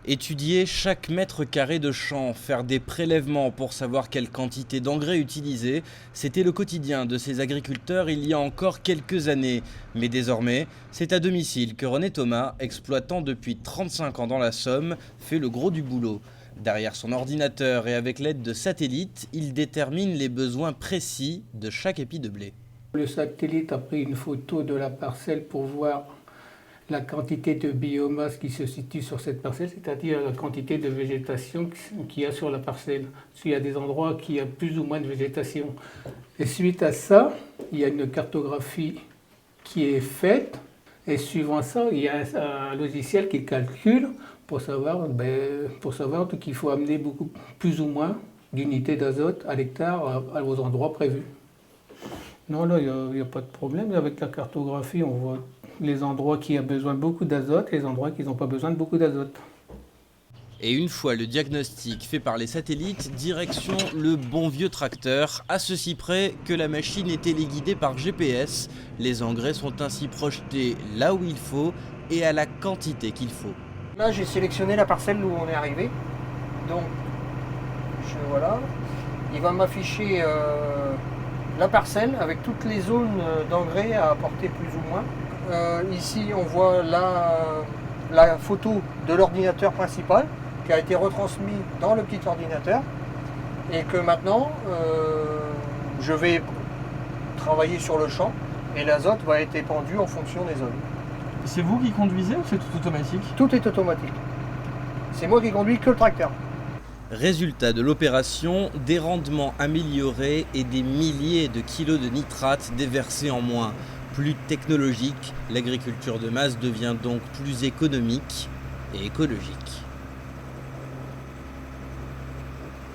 Étudier chaque mètre carré de champ, faire des prélèvements pour savoir quelle quantité d'engrais utiliser, c'était le quotidien de ces agriculteurs il y a encore quelques années. Mais désormais, c'est à domicile que René Thomas, exploitant depuis 35 ans dans la Somme, fait le gros du boulot. Derrière son ordinateur et avec l'aide de satellites, il détermine les besoins précis de chaque épi de blé. Le satellite a pris une photo de la parcelle pour voir la quantité de biomasse qui se situe sur cette parcelle, c'est-à-dire la quantité de végétation qu'il y a sur la parcelle. S'il y a des endroits qui ont plus ou moins de végétation. Et suite à ça, il y a une cartographie qui est faite. Et suivant ça, il y a un logiciel qui calcule pour savoir qu'il faut amener beaucoup plus ou moins d'unités d'azote à l'hectare aux endroits prévus. Non, là, il n'y a pas de problème. Avec la cartographie, on voit les endroits qui ont besoin de beaucoup d'azote et les endroits qui n'ont pas besoin de beaucoup d'azote. Et une fois le diagnostic fait par les satellites, direction le bon vieux tracteur, à ceci près que la machine est téléguidée par GPS. Les engrais sont ainsi projetés là où il faut et à la quantité qu'il faut. Là, j'ai sélectionné la parcelle où on est arrivé. Donc, voilà. Il va m'afficher la parcelle avec toutes les zones d'engrais à apporter plus ou moins. Ici, on voit la photo de l'ordinateur principal qui a été retransmis dans le petit ordinateur et que maintenant, je vais travailler sur le champ et l'azote va être épandu en fonction des zones. C'est vous qui conduisez ou c'est tout automatique? Tout est automatique. C'est moi qui conduis que le tracteur. Résultat de l'opération, des rendements améliorés et des milliers de kilos de nitrate déversés en moins. Plus technologique, l'agriculture de masse devient donc plus économique et écologique.